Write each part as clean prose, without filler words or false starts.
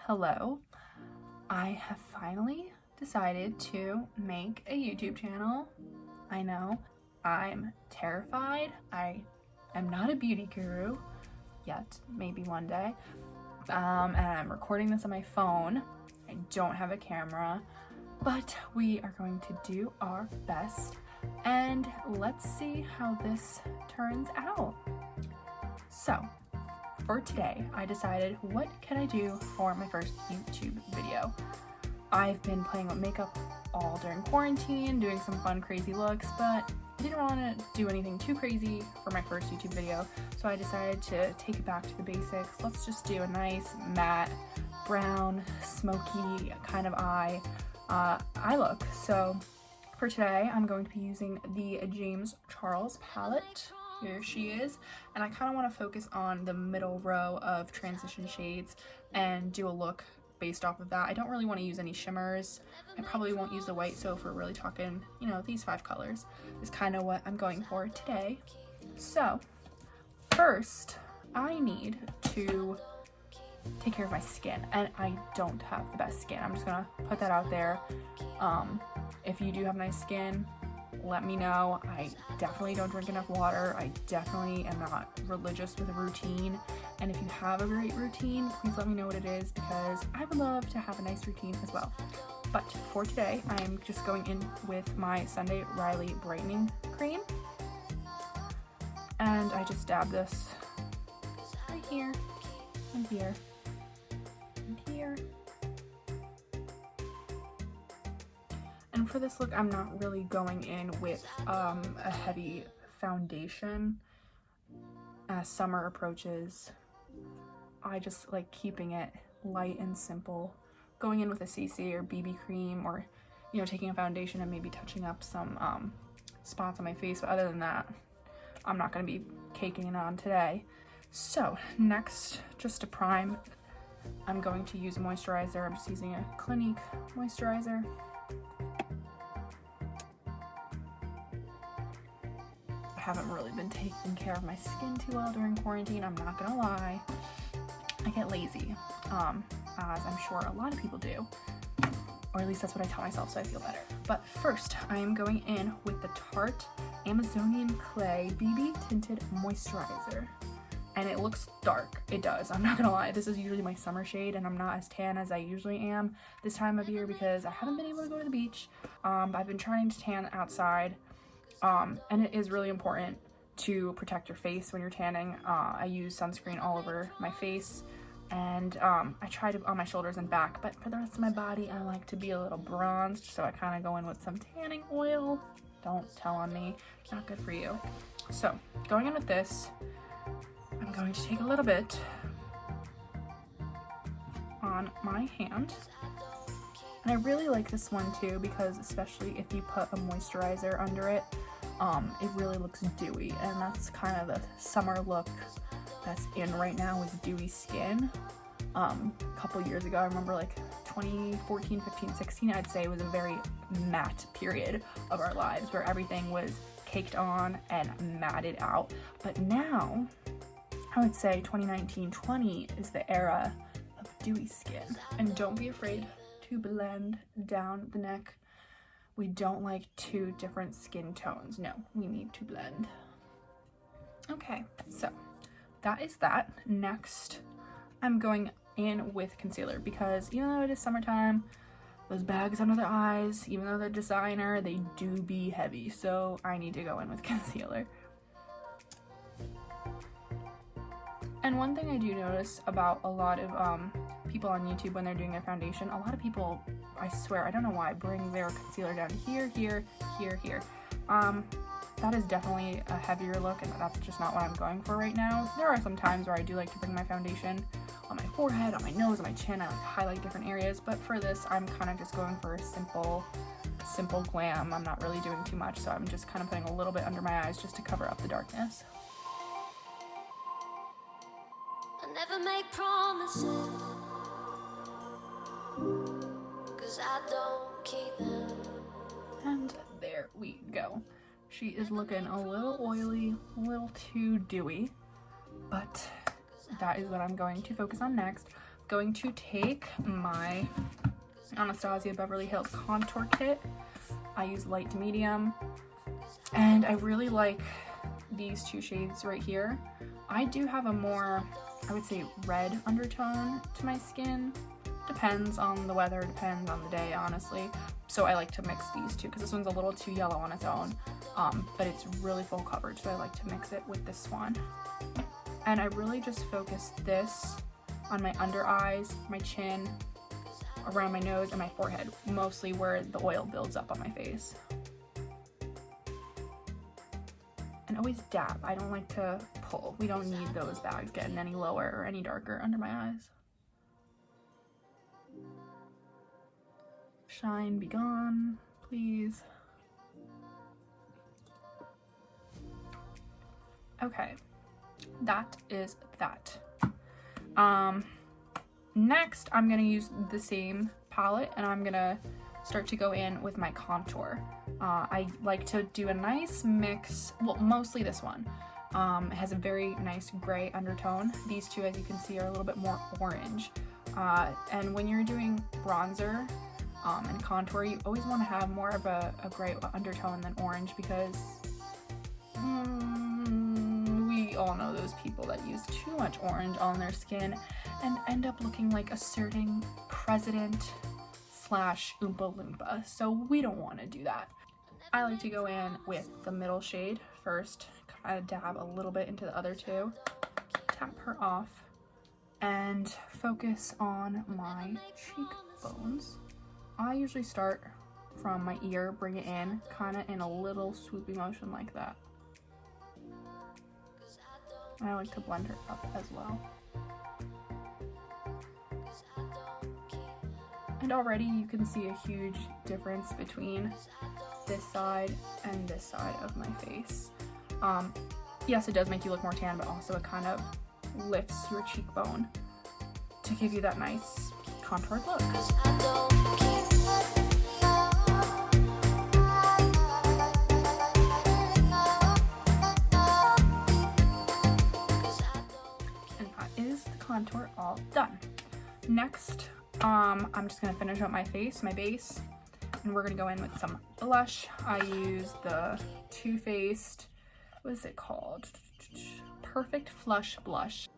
hello. I have finally decided to make a YouTube channel. I know, I'm terrified. I am not a beauty guru yet, maybe one day. And I'm recording this on my phone. I don't have a camera, but we are going to do our best and let's see how this turns out. So, for today, I decided, what can I do for my first YouTube video? I've been playing with makeup all during quarantine, doing some fun, crazy looks, but I didn't want to do anything too crazy for my first YouTube video, so I decided to take it back to the basics. Let's just do a nice matte, brown, smoky kind of eye look. So for today, I'm going to be using the James Charles palette. Here she is, and I kind of want to focus on the middle row of transition shades and do a look based off of that. I don't really want to use any shimmers. I probably won't use the white, so if we're really talking, you know, these 5 colors is kind of what I'm going for today. So first, I need to take care of my skin, and I don't have the best skin. I'm just gonna put that out there. If you do have nice skin, let me know. I definitely don't drink enough water. I definitely am not religious with a routine. And if you have a great routine, please let me know what it is, because I would love to have a nice routine as well. But for today, I'm just going in with my Sunday Riley Brightening Cream. And I just dab this right here, and here, and here. And for this look, I'm not really going in with a heavy foundation. As summer approaches, I just like keeping it light and simple. Going in with a CC or BB cream, or, you know, taking a foundation and maybe touching up some spots on my face. But other than that, I'm not going to be caking it on today. So next, just to prime, I'm going to use a moisturizer. I'm just using a Clinique moisturizer. I haven't really been taking care of my skin too well during quarantine, I'm not gonna lie. I get lazy, as I'm sure a lot of people do, or at least that's what I tell myself, so I feel better. But first, I am going in with the Tarte Amazonian Clay BB Tinted Moisturizer. And it looks dark. It does, I'm not gonna lie. This is usually my summer shade, and I'm not as tan as I usually am this time of year because I haven't been able to go to the beach. I've been trying to tan outside. And it is really important to protect your face when you're tanning. I use sunscreen all over my face, and I try to on my shoulders and back, but for the rest of my body, I like to be a little bronzed, so I kind of go in with some tanning oil. Don't tell on me, not good for you. So going in with this, I'm going to take a little bit on my hand. And I really like this one too, because especially if you put a moisturizer under it, it really looks dewy, and that's kind of the summer look that's in right now, is dewy skin. A couple years ago, I remember like 2014, 15, 16, I'd say it was a very matte period of our lives where everything was caked on and matted out. But now, I would say 2019, 20 is the era of dewy skin. And don't be afraid to blend down the neck. We don't like 2 different skin tones. No, we need to blend. Okay, so that is that. Next, I'm going in with concealer, because even though it is summertime, those bags under the eyes, even though they're designer, they do be heavy. So I need to go in with concealer. And one thing I do notice about a lot of people on YouTube when they're doing their foundation, a lot of people, I swear, I don't know why, bring their concealer down here, here, here, here. That is definitely a heavier look, and that's just not what I'm going for right now. There are some times where I do like to bring my foundation on my forehead, on my nose, on my chin. I like to highlight different areas, but for this, I'm kind of just going for a simple glam. I'm not really doing too much, so I'm just kind of putting a little bit under my eyes just to cover up the darkness. Never make promises, 'cause I don't keep them. And there we go. She is looking a little oily, a little too dewy, but that is what I'm going to focus on next. going to take my Anastasia Beverly Hills contour kit. I use light to medium, and I really like these two shades right here. I do have a more, I would say, red undertone to my skin. Depends on the weather, depends on the day, honestly. So I like to mix these two because this one's a little too yellow on its own, but it's really full coverage, so I like to mix it with this one. And I really just focus this on my under eyes, my chin, around my nose, and my forehead, mostly where the oil builds up on my face. And always dab. I don't like to pull. We don't need those bags getting any lower or any darker under my eyes. Shine be gone, please. Okay, that is that. Next, I'm gonna use the same palette and I'm gonna start to go in with my contour. I like to do a nice mix, well, mostly this one. It has a very nice gray undertone. These two, as you can see, are a little bit more orange. And when you're doing bronzer and contour, you always want to have more of a gray undertone than orange, because we all know those people that use too much orange on their skin and end up looking like a certain president / Oompa Loompa. So we don't want to do that. I like to go in with the middle shade first, kind of dab a little bit into the other two, tap her off, and focus on my cheekbones. I usually start from my ear, bring it in, kind of in a little swoopy motion like that. I like to blend her up as well. And already you can see a huge difference between this side and this side of my face. Yes, it does make you look more tan, but also it kind of lifts your cheekbone to give you that nice contoured look. And that is the contour all done. Next, I'm just gonna finish up my face, my base, and we're gonna go in with some blush. I use the Too Faced, what is it called? Perfect Flush Blush.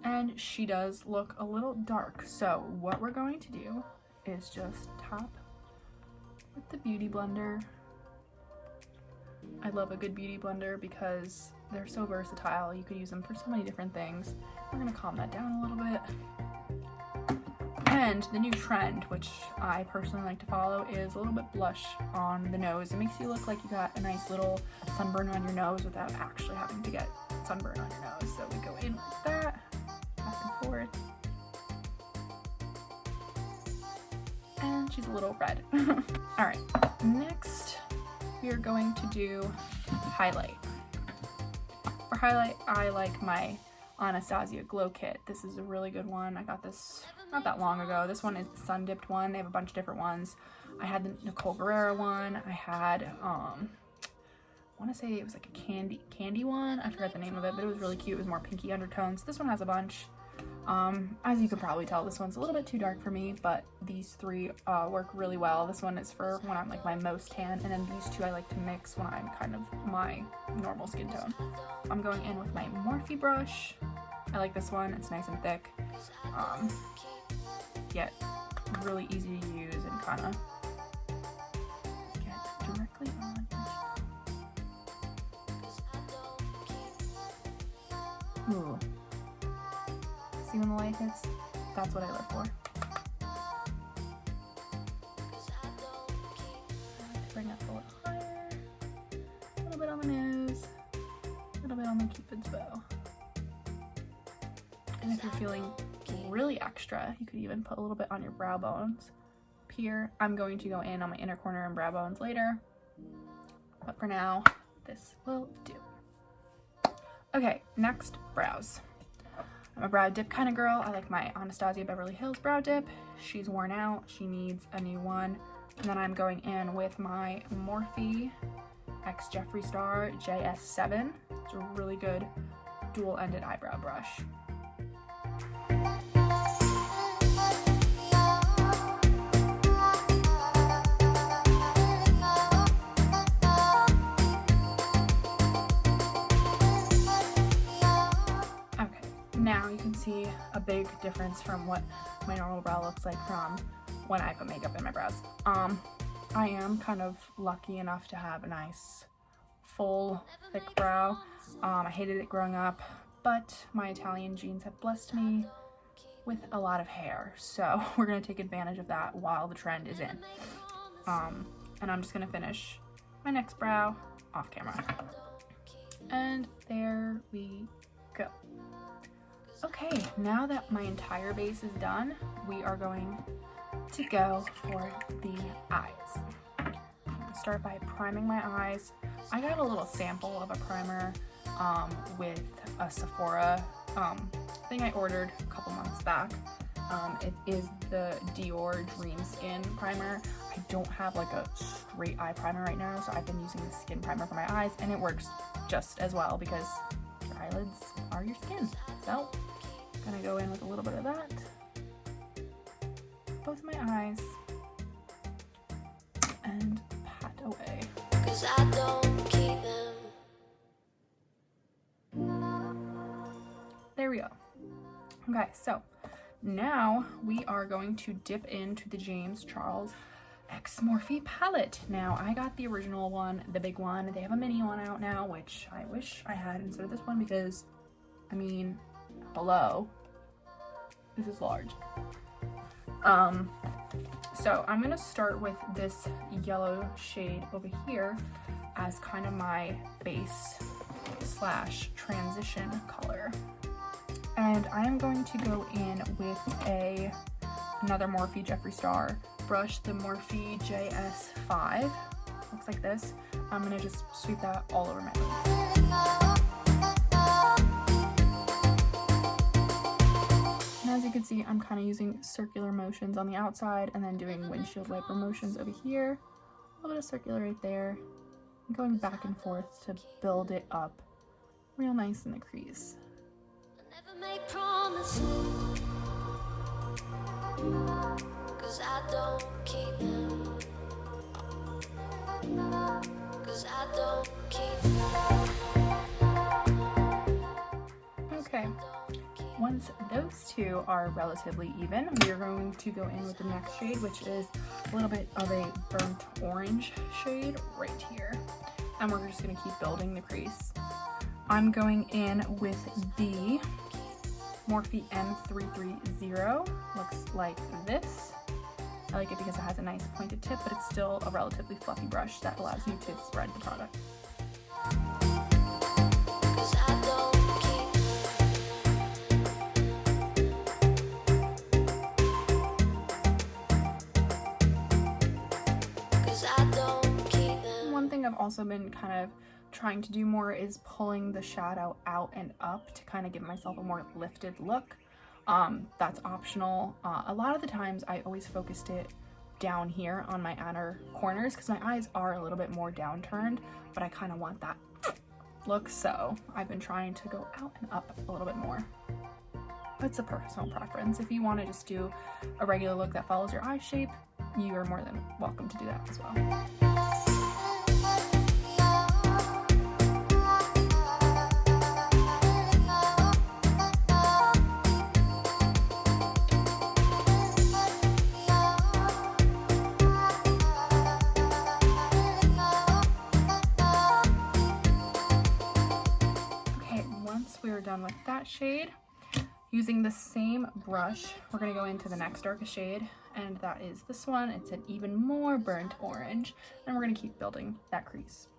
And she does look a little dark, so what we're going to do is just tap with the Beauty Blender. I love a good Beauty Blender because they're so versatile. You could use them for so many different things. We're gonna calm that down a little bit. And the new trend, which I personally like to follow, is a little bit blush on the nose. It makes you look like you got a nice little sunburn on your nose without actually having to get sunburn on your nose. So we go in like that, back and forth. And she's a little red. All right, next we are going to do highlight. For highlight, I like my Anastasia Glow Kit. This is a really good one. I got this not that long ago. This one is the sun dipped one. They have a bunch of different ones. I had the Nicole Guerrero one. I had I want to say it was like a candy one. I forgot the name of it, but it was really cute. It was more pinky undertones. This one has a bunch. As you can probably tell, this one's a little bit too dark for me, but these three work really well. This one is for when I'm like my most tan, and then these two I like to mix when I'm kind of my normal skin tone. I'm going in with my Morphe brush. I like this one. It's nice and thick, yet really easy to use and kind of get directly on. Ooh. See when the light hits? That's what I live for. Bring up a little higher, a little bit on the nose, a little bit on the Cupid's bow. And if you're feeling really extra, you could even put a little bit on your brow bones. Up here, I'm going to go in on my inner corner and brow bones later, but for now, this will do. Okay, next, brows. I'm a brow dip kind of girl. I like my Anastasia Beverly Hills brow dip. She's worn out. She needs a new one. And then I'm going in with my Morphe X Jeffree Star JS7. It's a really good dual-ended eyebrow brush. now you can see a big difference from what my normal brow looks like from when I put makeup in my brows. I am kind of lucky enough to have a nice full thick brow. I hated it growing up, but my Italian genes have blessed me with a lot of hair, so we're gonna take advantage of that while the trend is in. And I'm just gonna finish my next brow off camera. And there we go. Okay, now that my entire base is done, we are going to go for the eyes. I'm gonna start by priming my eyes. I got a little sample of a primer with a Sephora thing I ordered a couple months back. It is the Dior Dream Skin Primer. I don't have like a straight eye primer right now, so I've been using the skin primer for my eyes, and it works just as well because your eyelids are your skin. So I'm gonna go in with a little bit of that, both my eyes, and pat away. 'Cause I don't keep them. There we go. Okay, so now we are going to dip into the James Charles X Morphe palette. Now, I got the original one, the big one. They have a mini one out now, which I wish I had instead of this one because, I mean, hello, this is large. So I'm gonna start with this yellow shade over here as kind of my base slash transition color. And I am going to go in with another Morphe Jeffree Star brush, the Morphe JS5. Looks like this. I'm gonna just sweep that all over my face. And as you can see, I'm kind of using circular motions on the outside and then doing windshield wiper motions over here. A little bit of circular right there. And going back and forth to build it up real nice in the crease. Make promises, 'cause I don't keep them. 'Cause I don't keep them. Okay, once those two are relatively even, we are going to go in with the next shade, which is a little bit of a burnt orange shade right here. And we're just gonna keep building the crease. I'm going in with the Morphe M330. Looks like this. I like it because it has a nice pointed tip, but it's still a relatively fluffy brush that allows you to spread the product. 'Cause I don't keep. 'Cause I don't keep them. One thing I've also been kind of trying to do more is pulling the shadow out and up to kind of give myself a more lifted look. That's optional. A lot of the times I always focused it down here on my outer corners because my eyes are a little bit more downturned, but I kind of want that look, so I've been trying to go out and up a little bit more. It's a personal preference. If you want to just do a regular look that follows your eye shape, you are more than welcome to do that as well. Done with that shade, using the same brush, we're going to go into the next darkest shade, and that is this one. It's an even more burnt orange, and we're going to keep building that crease.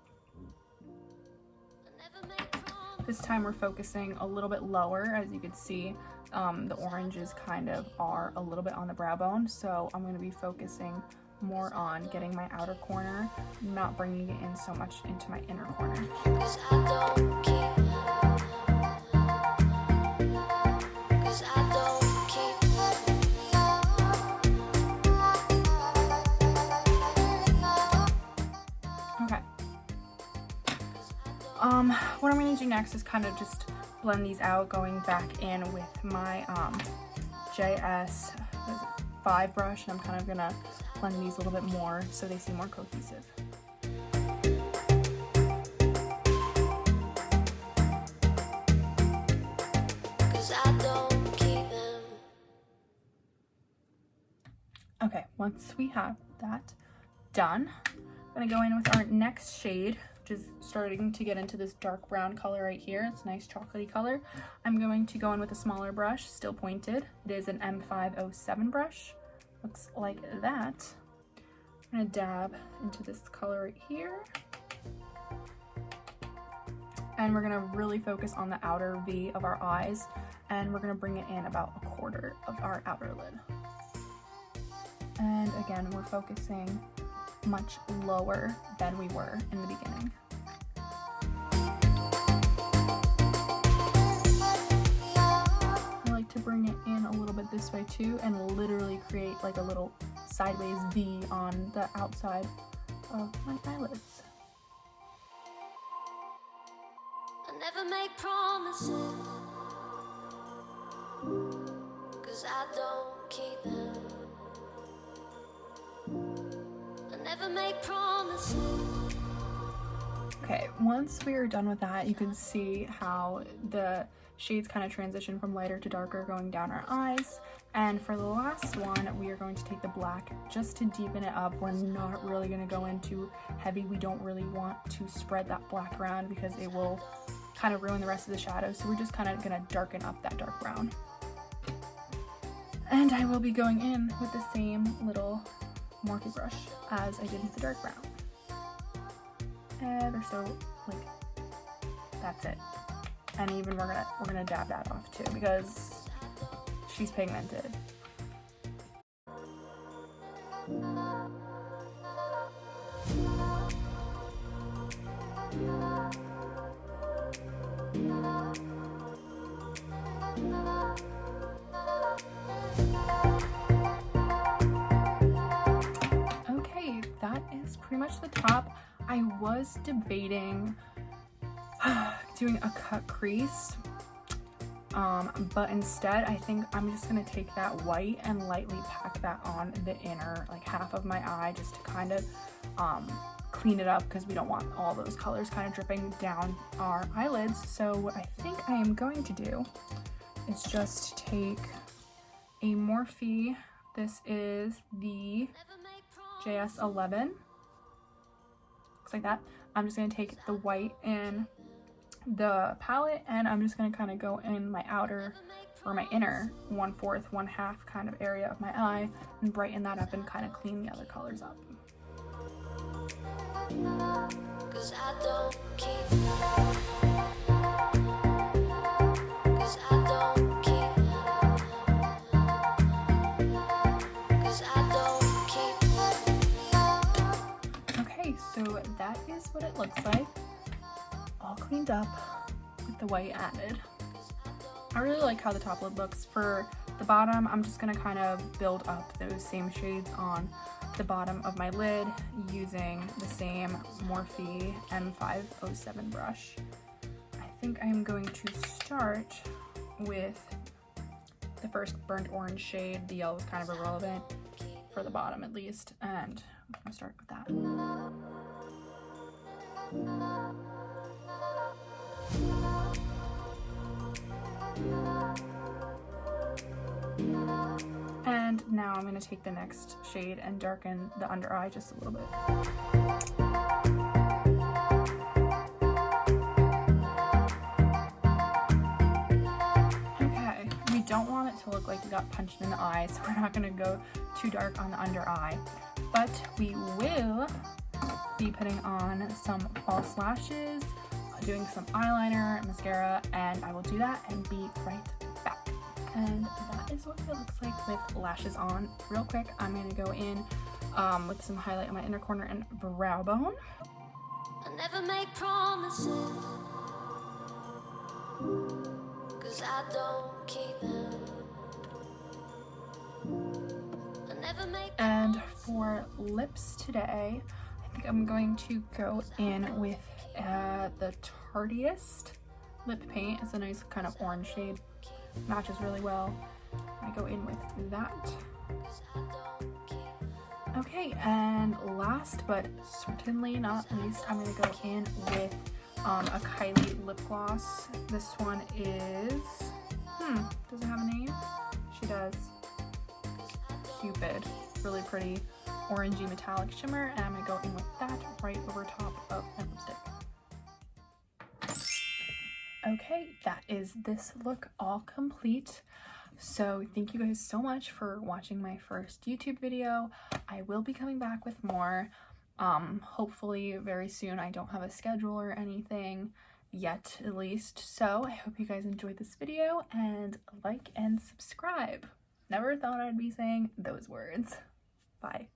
This time we're focusing a little bit lower. As you can see, the oranges kind of are a little bit on the brow bone, so I'm going to be focusing more on getting my outer corner, not bringing it in so much into my inner corner. 'Cause I don't keep. What I'm going to do next is kind of just blend these out, going back in with my JS5 brush, and I'm kind of going to blend these a little bit more so they seem more cohesive. 'Cause I don't Okay, once we have that done, I'm gonna go in with our next shade, which is starting to get into this dark brown color right here. It's a nice chocolatey color. I'm going to go in with a smaller brush, still pointed. It is an M507 brush. Looks like that. I'm gonna dab into this color right here. And we're gonna really focus on the outer V of our eyes, and we're gonna bring it in about a quarter of our outer lid. And again, we're focusing much lower than we were in the beginning. I like to bring it in a little bit this way too, and literally create like a little sideways V on the outside of my eyelids. I never make promises, 'cause I don't keep them. I never make promises. Okay, once we are done with that, you can see how the shades kind of transition from lighter to darker going down our eyes. And for the last one, we are going to take the black just to deepen it up. We're not really going to go into heavy. We don't really want to spread that black around because it will kind of ruin the rest of the shadow. So we're just kind of going to darken up that dark brown. And I will be going in with the same little Morphe brush as I did with the dark brown. Ever so, like, that's it. And even we're gonna dab that off too because she's pigmented. Okay, that is pretty much the top. I was debating doing a cut crease, but instead I think I'm just gonna take that white and lightly pack that on the inner like half of my eye just to kind of clean it up because we don't want all those colors kind of dripping down our eyelids. So what I think I am going to do is just take a Morphe. This is the JS11. Looks like that. I'm just going to take the white in the palette and I'm just going to kind of go in my outer or my inner 1/4, 1/2 kind of area of my eye and brighten that up and kind of clean the other colors up. 'Cause I don't keep them. 'Cause I don't keep them. 'Cause I don't keep them. Okay, so that is what it looks like. All cleaned up with the white added. I really like how the top lid looks. For the bottom, I'm just gonna kind of build up those same shades on the bottom of my lid using the same Morphe M507 brush. I think I am going to start with the first burnt orange shade. The yellow is kind of irrelevant for the bottom at least, and I'm gonna start with that. And now I'm going to take the next shade and darken the under eye just a little bit. Okay, we don't want it to look like we got punched in the eye, so we're not going to go too dark on the under eye. But we will be putting on some false lashes, doing some eyeliner, mascara, and I will do that and be right back. And that is what it looks like with lashes on. Real quick, I'm going to go in with some highlight on my inner corner and brow bone. I never make promises, 'cause I don't keep them. I never make And for lips today, I think I'm going to go in with the Tardiest lip paint. It's a nice kind of orange shade. Matches really well. I go in with that. Okay, and last but certainly not least, I'm going to go in with a Kylie lip gloss. This one is, does it have a name? She does. Cupid. really pretty orangey metallic shimmer, and I'm gonna go in with that right over top of my lipstick. Okay, that is this look all complete. So thank you guys so much for watching my first YouTube video. I will be coming back with more, hopefully very soon. I don't have a schedule or anything yet, at least. So I hope you guys enjoyed this video, and like and subscribe. Never thought I'd be saying those words. Bye.